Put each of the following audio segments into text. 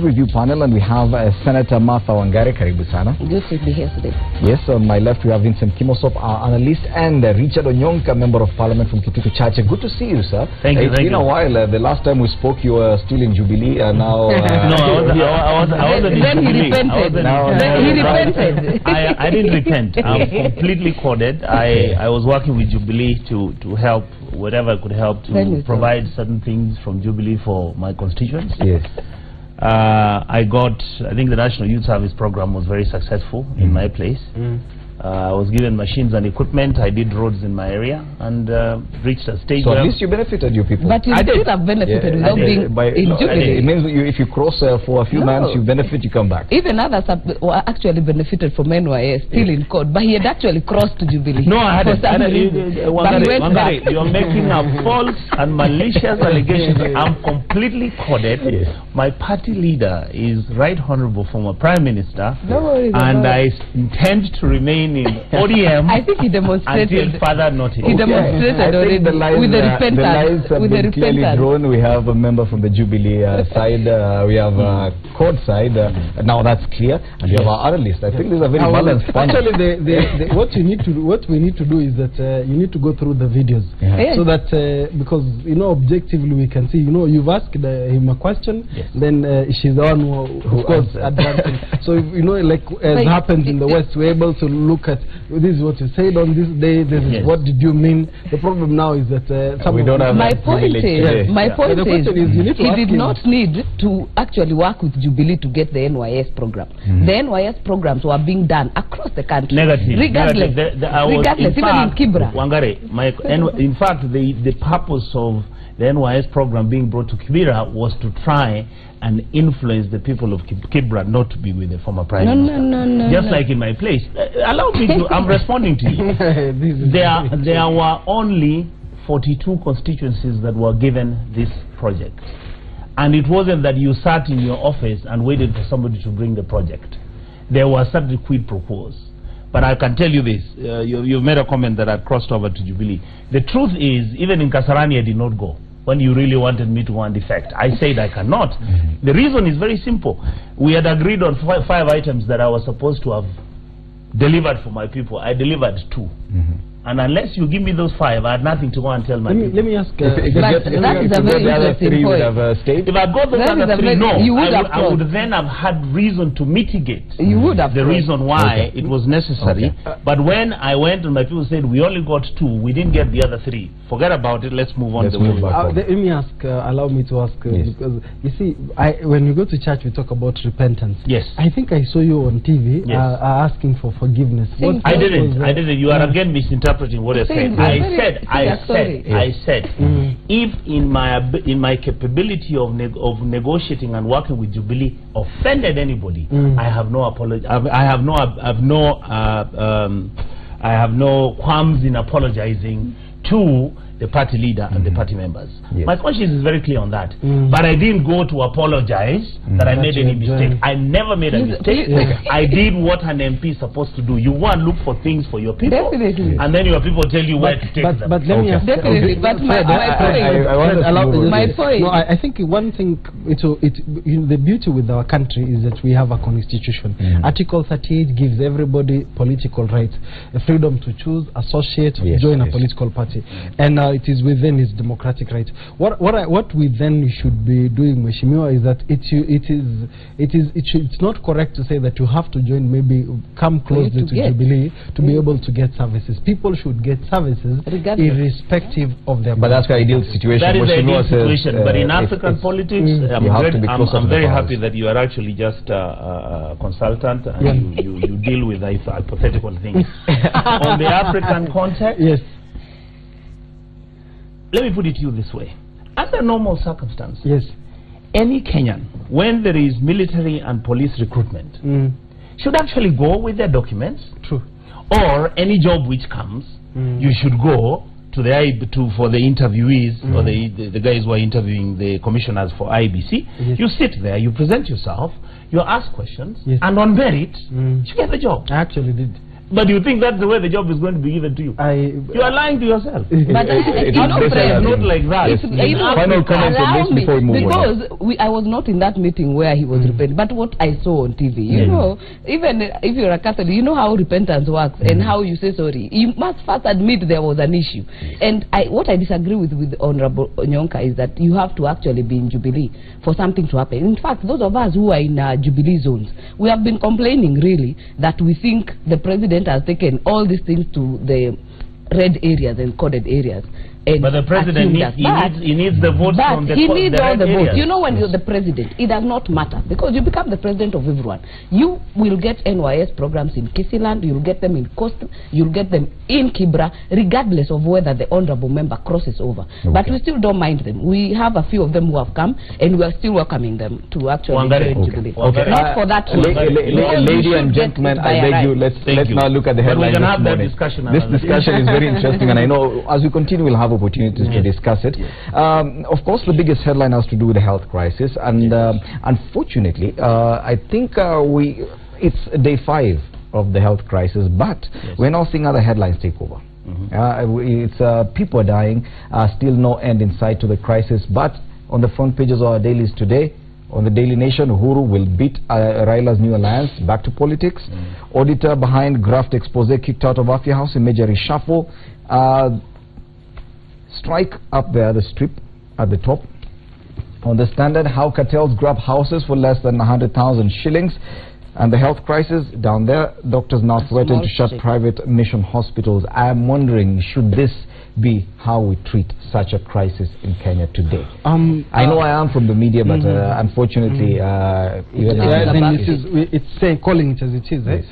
review panel, and we have Senator Martha Wangari. Karibu sana. Good to be here today. Yes, on my left we have Vincent Kimosop, our analyst, and Richard Onyonka, Member of Parliament from Kitutu Chache. Good to see you, sir. Thank you. It's been a while. The last time we spoke, you were still in Jubilee, and now... I wasn't in Jubilee. He repented. I didn't repent. I'm completely coded. I was working with Jubilee to help whatever could help to provide certain things from Jubilee for my constituents. Yes. I think the National Youth Service Program was very successful in my place. I was given machines and equipment. I did roads in my area and reached a stage. So where at least you benefited, you people. But you still have benefited without being in Jubilee. It means if you cross for a few months, you benefit, you come back. Even others were actually benefited from NYS, still in court, but he had actually crossed to Jubilee. No, I hadn't. Wangari, you're making a false and malicious allegation. I'm completely coded. Yes. My party leader is Right Honorable former Prime Minister, and I intend to remain in ODM. I think he demonstrated until further notice. He demonstrated already with the repentance. The lines have been clearly drawn. We have a member from the Jubilee side. We have court side. Now that's clear. And we have our other list. I think this is a very balanced panel. Actually, what we need to do is that you need to go through the videos so that because objectively we can see. You've asked him a question, then she's the one who of course advancing. So like as happens in the West, we're able to look at this is what you said on this day. This is what did you mean? The problem now is that we don't have my point is he did not need to actually work with Jubilee to get the NYS program. The NYS programs were being done across the country. Regardless, even in Kibra. Wangari, in fact, the purpose of the NYS program being brought to Kibera was to try and influence the people of Kibra not to be with the former Prime Minister. No. Just like in my place. Allow me to, I'm responding to you. There were only 42 constituencies that were given this project. And it wasn't that you sat in your office and waited for somebody to bring the project. There were certain quid pro quos. But I can tell you this, you've made a comment that I crossed over to Jubilee. The truth is, even in Kasarani, I did not go. When you really wanted me to go and defect, I said I cannot. The reason is very simple. We had agreed on five items that I was supposed to have delivered for my people. I delivered 2. And unless you give me those 5, I had nothing to go and tell my people. Let me ask. That is a very interesting point. If I got those other 3, no, I would then have had reason to mitigate the reason why it was necessary. But when I went and my people said, we only got 2, we didn't get the other 3. Forget about it, let's move on. Let me ask, allow me to ask, because you see, when we go to church, we talk about repentance. Yes. I think I saw you on TV asking for forgiveness. I didn't. You are again misinterpreting what I said. I said, if in my capability of negotiating and working with Jubilee offended anybody, I have no apology. I have no qualms in apologizing to the party leader and the party members. My conscience is very clear on that. But I didn't go to apologize that I made any mistake. I never made a mistake. I did what an MP is supposed to do. You want to look for things for your people, and then your people tell you where to take them. But let me ask. But my point. No, I think one thing. The beauty with our country is that we have a constitution. Article 38 gives everybody political rights, the freedom to choose, associate, join a political party, and it is within his democratic right. What we then should be doing, Mheshimiwa, is that it's not correct to say that you have to join, maybe come closer to Jubilee to be able to get services. People should get services irrespective of their. But that's the ideal situation. That is the ideal situation. But in African politics, I'm very happy that you are actually just a consultant and you deal with hypothetical things. On the African context, let me put it to you this way. Under normal circumstances, any Kenyan, when there is military and police recruitment, should actually go with their documents. True. Or any job which comes, you should go to for the interviewees or the guys who are interviewing the commissioners for IBC. You sit there, you present yourself, you ask questions, and on merit, you get the job. I actually did. But you think that's the way the job is going to be given to you? You are lying to yourself. But it's not like that. Final comments on this before we move on. Because I was not in that meeting where he was repenting, but what I saw on TV, you know, even if you're a Catholic, you know how repentance works and how you say sorry. You must first admit there was an issue. And what I disagree with Honorable Onyonka is that you have to actually be in Jubilee for something to happen. In fact, those of us who are in Jubilee zones, we have been complaining really that we think the president has taken all these things to the red areas and coded areas. But the president needs the votes from the he needs all the votes. You know, when you're the president, it does not matter because you become the president of everyone. You will get NYS programs in Kisiland, you'll get them in Coast, you'll get them in Kibra, regardless of whether the honorable member crosses over. Okay. But we still don't mind them. We have a few of them who have come, and we are still welcoming them to actually join Jubilee. Okay. Not for that ladies and gentlemen, I beg you, let's now look at the headlines. We can have that discussion. This discussion is very interesting, and I know as we continue, we'll have opportunities to discuss it. Of course, the biggest headline has to do with the health crisis, and unfortunately, I think it's day 5 of the health crisis, but we're now seeing other headlines take over. People are dying, still no end in sight to the crisis, but on the front pages of our dailies today, on the Daily Nation, Uhuru will beat Raila's new alliance back to politics. Auditor behind graft expose kicked out of Afya House in major reshuffle. Strike up there, the strip at the top. On the Standard, how cartels grab houses for less than 100,000 shillings. And the health crisis down there, doctors now threaten to shut private mission hospitals. I am wondering, should this be how we treat such a crisis in Kenya today? I know I am from the media, but unfortunately, even it's saying, calling it as it is. Yes.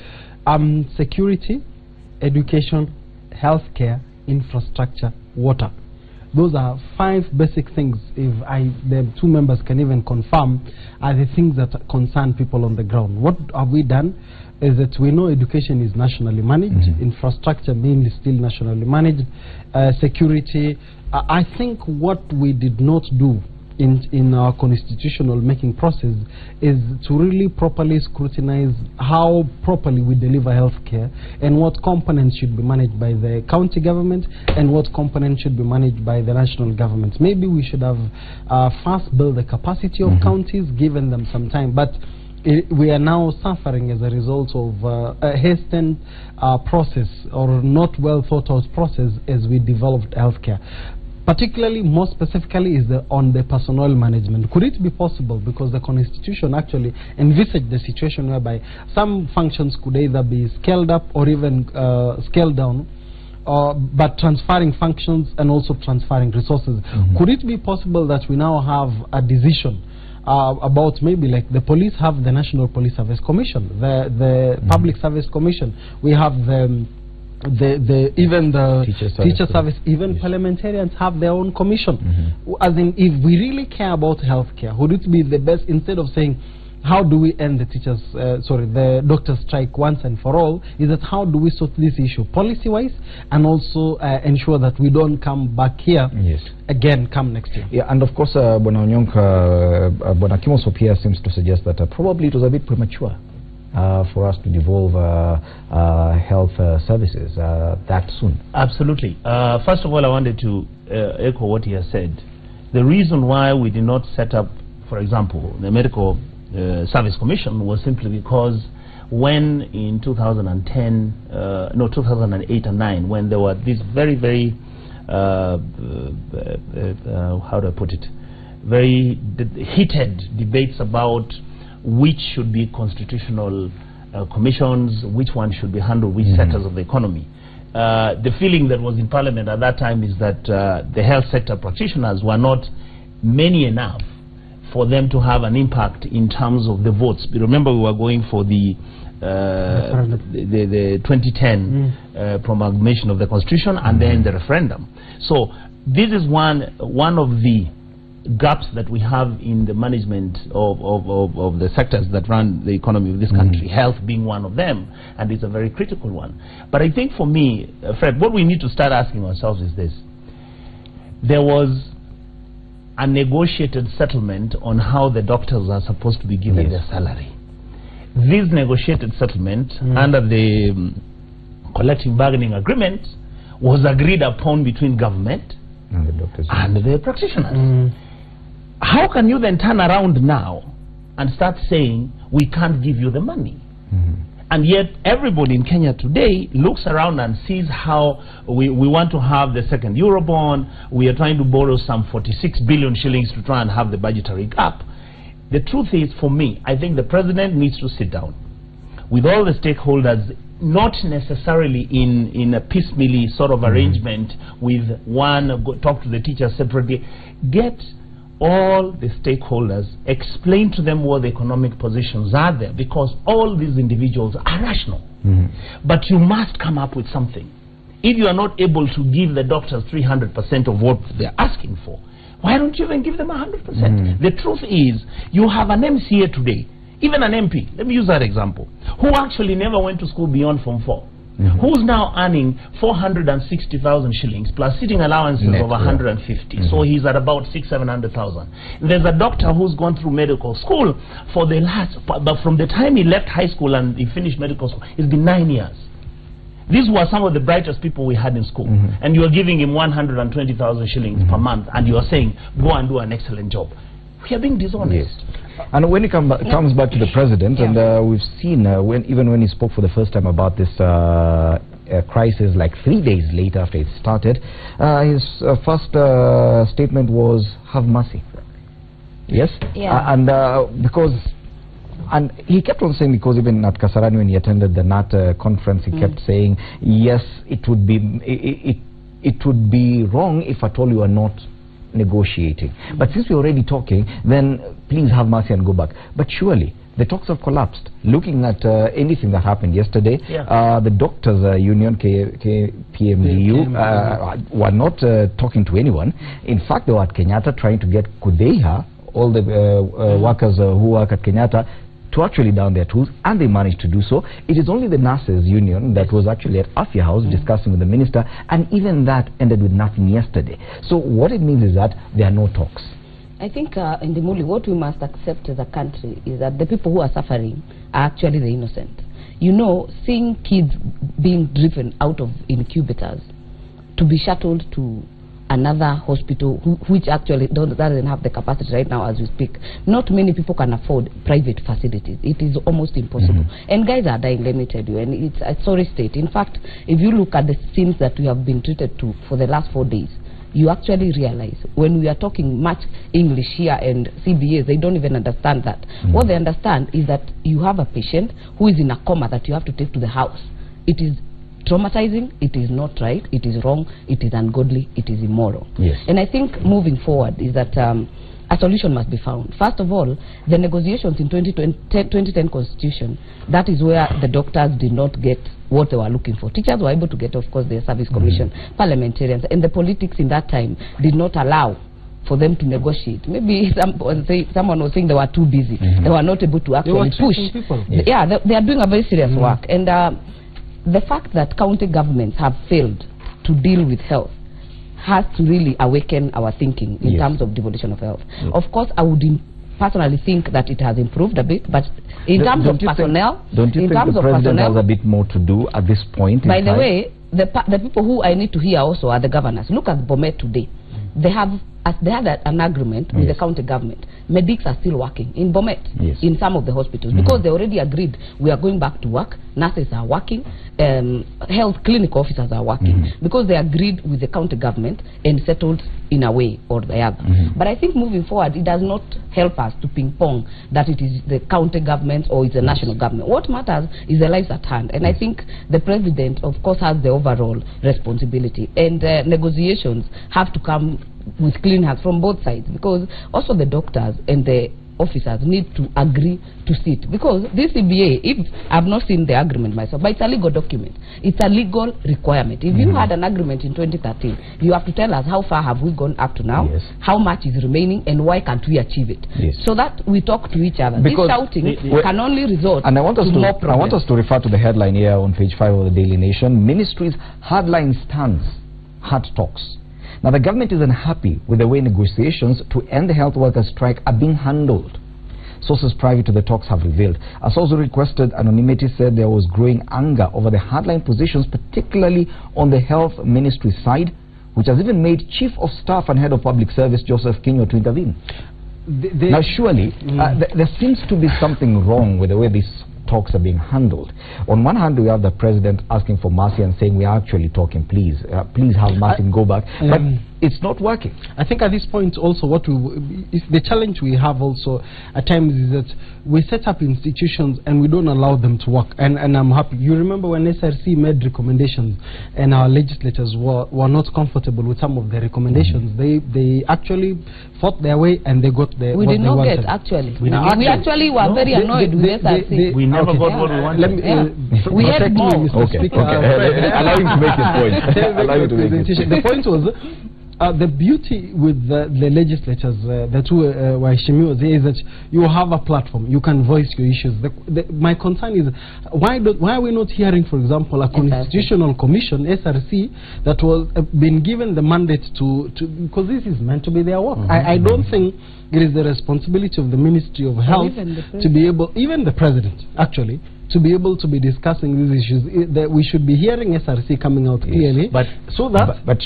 Security, education, healthcare, infrastructure, water. Those are 5 basic things, if the 2 members can even confirm, are the things that concern people on the ground. What have we done is that we know education is nationally managed, infrastructure mainly still nationally managed, security. I think what we did not do in our constitutional making process is to really properly scrutinize how properly we deliver health care and what components should be managed by the county government and what components should be managed by the national government. Maybe we should have first built the capacity of counties, given them some time, but we are now suffering as a result of a hastened process or not well thought out process as we developed healthcare. Particularly, more specifically, is on the personnel management. Could it be possible, because the Constitution actually envisaged the situation whereby some functions could either be scaled up or even scaled down, but transferring functions and also transferring resources. Could it be possible that we now have a decision about maybe like the police have the National Police Service Commission, the Public Service Commission, we have even the teacher service, even parliamentarians have their own commission. As in, if we really care about healthcare, would it be the best, instead of saying how do we end the the doctor strike once and for all, is that how do we sort this issue policy wise and also ensure that we don't come back here again come next year. Yeah, and of course Bwana Onyonka, Bwana Kimosopia seems to suggest that probably it was a bit premature for us to devolve health services that soon. Absolutely. First of all, I wanted to echo what he has said. The reason why we did not set up, for example, the Medical Service Commission was simply because when in 2010, 2008 and 9, when there were these very, very, how do I put it, very heated debates about which should be constitutional commissions, which one should be handled, which sectors of the economy. The feeling that was in Parliament at that time is that the health sector practitioners were not many enough for them to have an impact in terms of the votes. Remember, we were going for the 2010 promulgation of the Constitution and then the referendum. So this is one of the gaps that we have in the management of the sectors that run the economy of this country, health being one of them, and it's a very critical one. But I think for me, Fred, what we need to start asking ourselves is this. There was a negotiated settlement on how the doctors are supposed to be given their salary. This negotiated settlement under the collective bargaining agreement was agreed upon between government and the doctors and the practitioners. How can you then turn around now and start saying we can't give you the money? And yet everybody in Kenya today looks around and sees how we want to have the second Eurobond. We are trying to borrow some 46 billion shillings to try and have the budgetary gap. The truth is, for me, I think the president needs to sit down with all the stakeholders, not necessarily in a piecemeal sort of arrangement with one, talk to the teachers separately. Get all the stakeholders, explain to them what the economic positions are there, because all these individuals are rational. But you must come up with something. If you are not able to give the doctors 300% of what they're asking for, why don't you even give them 100%? The truth is, you have an MCA today, even an MP, let me use that example, who actually never went to school beyond Form 4. Who's now earning 460,000 shillings plus sitting allowances of 150. So he's at about 600,000-700,000. There's a doctor who's gone through medical school for the last, but from the time he left high school and he finished medical school, it's been 9 years. These were some of the brightest people we had in school. And you are giving him 120,000 shillings per month, and you are saying, go and do an excellent job. We are being dishonest. And when it comes back to the president, and we've seen even when he spoke for the first time about this crisis, like 3 days later after it started, his first statement was, have mercy. Yes? And because... And he kept on saying, because even at Kasarani when he attended the NAT conference, he kept saying, yes, it would be wrong if at all you are not negotiating. But since we're already talking, then please have mercy and go back. But surely the talks have collapsed. Looking at anything that happened yesterday, the doctors union, PMDU, were not talking to anyone. In fact, they were at Kenyatta trying to get Kudeha, all the workers who work at Kenyatta, to actually down their tools, and they managed to do so. It is only the nurses union that was actually at Afia House discussing with the minister, and even that ended with nothing yesterday. So what it means is that there are no talks. I think in the Muli, what we must accept as a country is that the people who are suffering are actually the innocent. You know, seeing kids being driven out of incubators to be shuttled to another hospital which actually doesn't have the capacity right now as we speak. Not many people can afford private facilities. It is almost impossible. And guys are dying, let me tell you, and it's a sorry state. In fact, if you look at the scenes that we have been treated to for the last 4 days, you actually realize when we are talking much English here and CBAs, they don't even understand that. What they understand is that you have a patient who is in a coma that you have to take to the house. It is traumatizing, it is not right, it is wrong, it is ungodly, it is immoral. And I think moving forward is that a solution must be found. First of all, the negotiations in 2010 Constitution, that is where the doctors did not get what they were looking for. Teachers were able to get, of course, their service commission, parliamentarians, and the politics in that time did not allow for them to negotiate. Maybe someone was saying they were too busy. They were not able to actually push. They are doing a very serious work. And the fact that county governments have failed to deal with health has to really awaken our thinking in terms of devolution of health. Of course, I would personally think that it has improved a bit, but in terms of personnel, don't you think the president has a bit more to do at this point? By the way, the people who I need to hear also are the governors. Look at Bomet today. They had an agreement with the county government. Medics are still working in Bomet, in some of the hospitals, because they already agreed we are going back to work. Nurses are working, health clinic officers are working, because they agreed with the county government and settled in a way or the other. But I think moving forward, it does not help us to ping pong that it is the county government or it's the national government. What matters is the lives at hand, and I think the president, of course, has the overall responsibility, and negotiations have to come with clean hands from both sides, because also the doctors and the officers need to agree to sit, because this CBA, if I've not seen the agreement myself, but it's a legal document, it's a legal requirement. If you had an agreement in 2013, you have to tell us how far have we gone up to now, how much is remaining, and why can't we achieve it, so that we talk to each other. Because this shouting can only result and I want us to more problems. I want us to refer to the headline here on page 5 of the Daily Nation. Ministry's hardline stance, hard talks. Now, the government is unhappy with the way negotiations to end the health workers' strike are being handled. sources private to the talks have revealed. A source who requested anonymity said there was growing anger over the hardline positions, particularly on the health ministry side, which has even made Chief of Staff and Head of Public Service Joseph Kinyo to intervene. Now surely there seems to be something wrong with the way these talks are being handled. On one hand, we have the president asking for mercy and saying we are actually talking, please have mercy and go back, but it's not working. I think at this point also what the challenge we have also at times is that we set up institutions and we don't allow them to work, and I'm happy. You remember when SRC made recommendations and our legislators were not comfortable with some of the recommendations, they actually fought their way and they got the we did not get actually. We actually were very annoyed with SRC. We never got what we wanted. We had more. Allow him to make his point. Allow him to make his point. The point was the beauty with the legislators, the two Waishimios, is that you have a platform, you can voice your issues. My concern is why are we not hearing, for example, a constitutional commission, SRC, that was been given the mandate to because this is meant to be their work. I don't think it is the responsibility of the Ministry of Health to be able, even the president actually, to be able to be discussing these issues. That we should be hearing SRC coming out clearly. But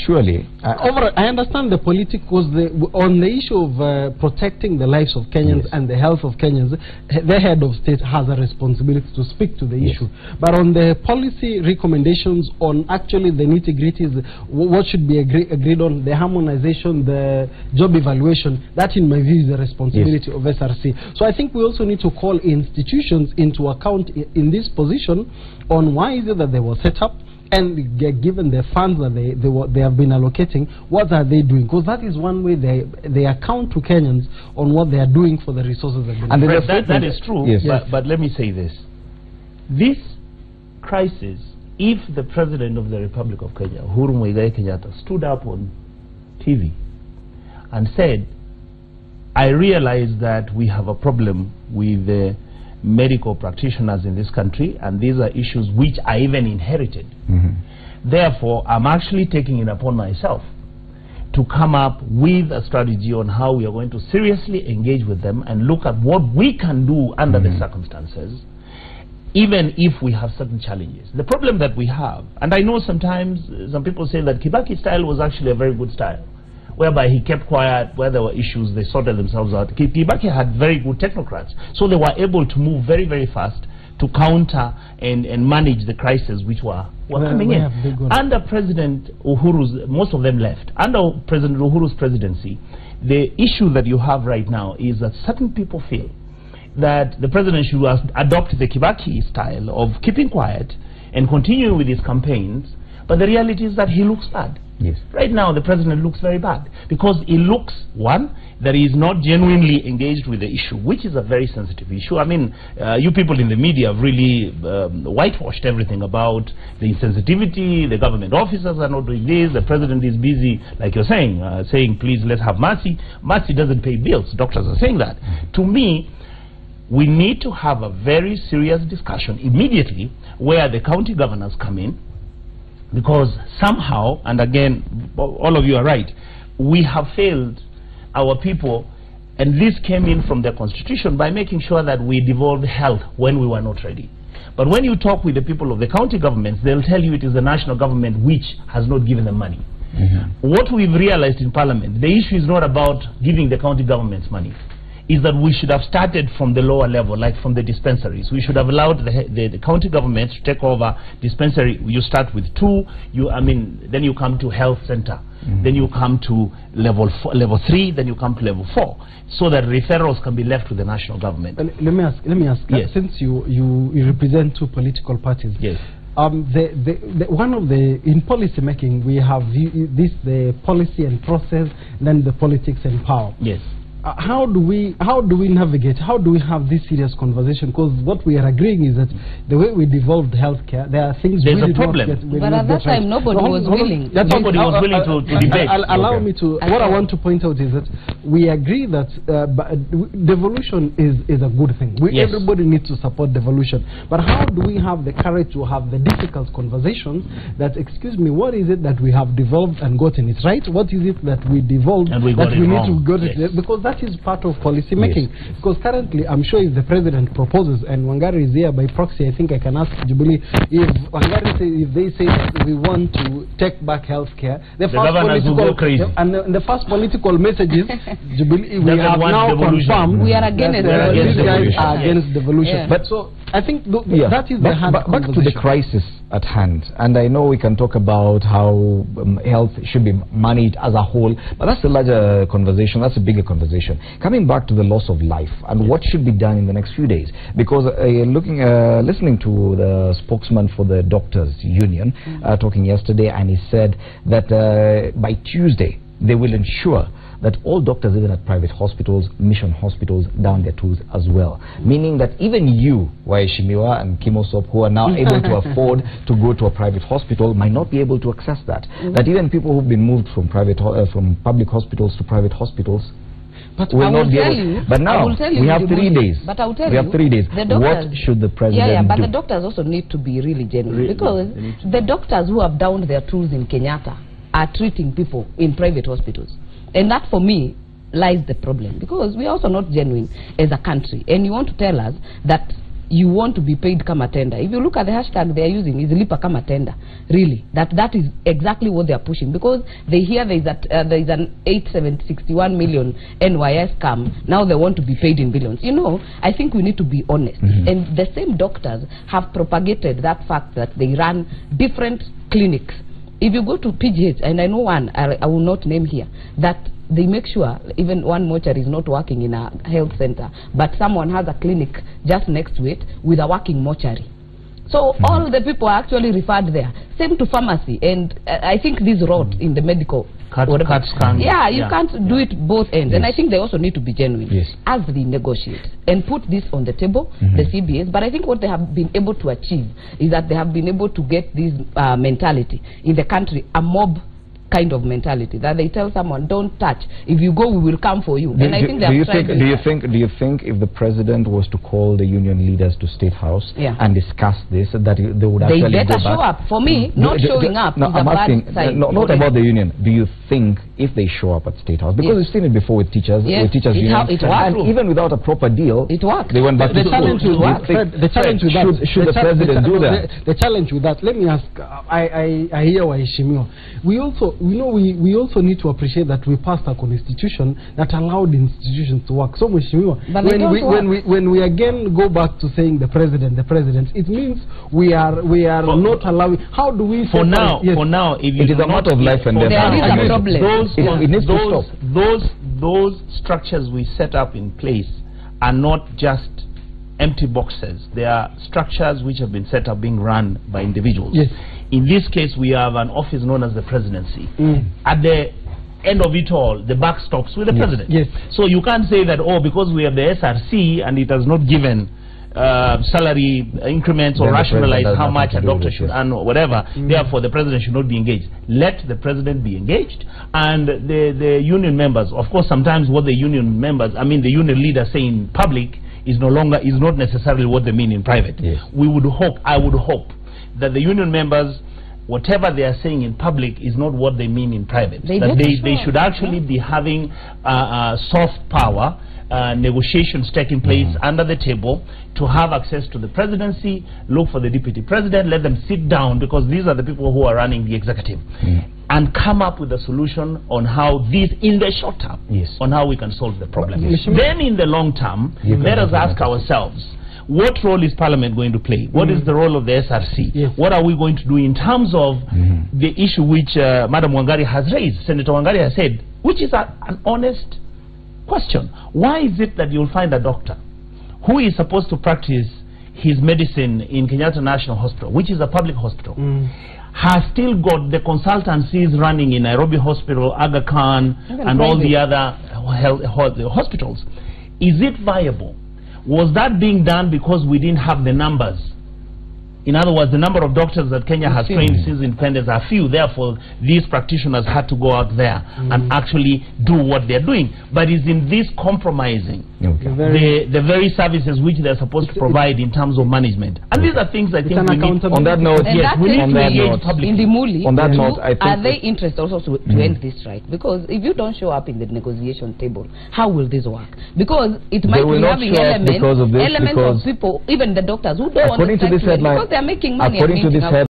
surely, I understand the politicals on the issue of protecting the lives of Kenyans and the health of Kenyans. The head of state has a responsibility to speak to the issue. But on the policy recommendations, on actually the nitty-gritties, what should be agreed on, the harmonization, the job evaluation, that in my view is the responsibility of SRC. So I think we also need to call institutions into account in this position on why is it that they were set up, and given the funds that they have been allocating, what are they doing? Because that is one way they account to Kenyans on what they are doing for the resources that they have. That is true, but let me say this. This crisis, if the President of the Republic of Kenya, Uhuru Muigai Kenyatta, stood up on TV and said, I realize that we have a problem with the medical practitioners in this country, and these are issues which I even inherited. Therefore, I'm actually taking it upon myself to come up with a strategy on how we are going to seriously engage with them and look at what we can do under the circumstances, even if we have certain challenges. The problem that we have, and I know sometimes some people say that Kibaki style was actually a very good style, whereby he kept quiet. Where there were issues, they sorted themselves out. Kibaki had very good technocrats, so they were able to move very, very fast to counter and manage the crises which were coming in. Under President Uhuru's, most of them left. Under President Uhuru's presidency, the issue that you have right now is that certain people feel that the president should adopt the Kibaki style of keeping quiet and continuing with his campaigns, but the reality is that he looks bad. Yes. Right now, the president looks very bad because he looks, one, that he is not genuinely engaged with the issue, which is a very sensitive issue. I mean, you people in the media have really whitewashed everything about the insensitivity. The government officers are not doing this. The president is busy, like you're saying, saying, please, let's have mercy. Mercy doesn't pay bills. Doctors are saying that. To me, we need to have a very serious discussion immediately where the county governors come in, because somehow, and again, all of you are right, we have failed our people, and this came in from the constitution by making sure that we devolved health when we were not ready. But when you talk with the people of the county governments, they'll tell you it is the national government which has not given them money. What we've realized in Parliament, the issue is not about giving the county governments money, is that we should have started from the lower level, like from the dispensaries. We should have allowed the county governments to take over dispensary. You start with 2, then you come to health center, then you come to level 3, then you come to level 4, so that referrals can be left to the national government. Let me ask. Yes. Since you represent 2 political parties. Yes. One of the, in policy making, we have the policy and process, then the politics and power. Yes. How do we navigate? How do we have this serious conversation? Because what we are agreeing is that the way we devolved healthcare, there are things. There's a problem. But at that time, nobody was willing. Nobody was willing to debate. Allow me to. What I want to point out is that we agree that devolution is a good thing. Everybody needs to support devolution. But how do we have the courage to have the difficult conversations that, excuse me, what is it that we have devolved and gotten it right? What is it that we devolved and we got that we need to get it? Because that that is part of policy making. Because currently, I'm sure if the president proposes, and Wangari is here by proxy, I think I can ask Jubilee, if Wangari if they say that we want to take back healthcare, the first political message is Jubilee, we have now confirmed we are against devolution. But so I think that is the back to the crisis at hand, and I know we can talk about how health should be managed as a whole, but that's a larger conversation, that's a bigger conversation. Coming back to the loss of life and what should be done in the next few days, because listening to the spokesman for the doctors union talking yesterday, and he said that by Tuesday they will ensure that all doctors, even at private hospitals, mission hospitals, down their tools as well. Meaning that even you, Waishimiwa and Kimosop, who are now able to afford to go to a private hospital, might not be able to access that. That even people who've been moved from from public hospitals to private hospitals will not be able. But now we have 3 days. But I will tell we have 3 days. What should the president but do? the doctors also need to be really genuine, because the doctors who have downed their tools in Kenyatta are treating people in private hospitals. And that, for me, lies the problem, because we are also not genuine as a country. And you want to tell us that you want to be paid kama tender. If you look at the hashtag they are using, is lipa kama tender. Really, that is exactly what they are pushing, because they hear there is an 861 million NYS scam. Now they want to be paid in billions. You know, I think we need to be honest. And the same doctors have propagated that fact that they run different clinics. If you go to PGH, and I know one, I will not name here, that they make sure even one mortuary is not working in a health center, but someone has a clinic just next to it with a working mortuary. So all the people are actually referred there. Same to pharmacy, and I think this rot in the medical. Yeah, you can't do it both ends. And I think they also need to be genuine as they negotiate and put this on the table, the CBS. But I think what they have been able to achieve is that they have been able to get this mentality in the country, a mob kind of mentality, that they tell someone, don't touch, if you go we will come for you. And I think they do you think if the president was to call the union leaders to State House and discuss this, that they would actually better go back? show up? For me, not showing up is a bad sign. Not about the union. Do you think if they show up at State House, because we've seen it before with teachers, with teachers union, and even without a proper deal, it worked. They went back to school. The challenge with that, should the president do that? The challenge with that, let me ask, I hear Waishimiwa. We also need to appreciate that we passed a constitution that allowed institutions to work. So Waishimiwa, when we again go back to saying the president, it means we are not allowing. How do we? For now, if it is a matter of life and death. There is a problem. Those structures we set up in place are not just empty boxes. They are structures which have been set up, being run by individuals. In this case, we have an office known as the presidency. At the end of it all, the buck stops with the president. So you can't say that, oh, because we have the SRC and it has not given salary increments or rationalize how much a doctor should earn or whatever, therefore the president should not be engaged. Let the president be engaged, and the union members, of course, sometimes what the union members, the union leaders say in public is not necessarily what they mean in private. I would hope that the union members, whatever they are saying in public is not what they mean in private. They should actually be having soft power negotiations taking place under the table to have access to the presidency, look for the deputy president, let them sit down, because these are the people who are running the executive, and come up with a solution on how these, in the short term, on how we can solve the problem. Then in the long term, let us ask ourselves, what role is Parliament going to play? What is the role of the SRC? What are we going to do in terms of the issue which Madam Wangari has raised, Senator Wangari has said, which is an honest question. Why is it that you'll find a doctor who is supposed to practice his medicine in Kenyatta National Hospital, which is a public hospital, has still got the consultancies running in Nairobi Hospital, Aga Khan, and all the other hospitals? Is it viable? Was that being done because we didn't have the numbers In other words, the number of doctors that Kenya has trained since independence are few. Therefore, these practitioners had to go out there and actually do what they're doing. But it's in this compromising the very services which they're supposed to provide in terms of management. And these are things I think we need. On that note, yes, we need to engage publicly. In the Muli, on that note, I think are they interested also to end this strike? Because if you don't show up in the negotiation table, how will this work? Because it might be having elements of people, even the doctors who don't want to strike because they're making money. According to this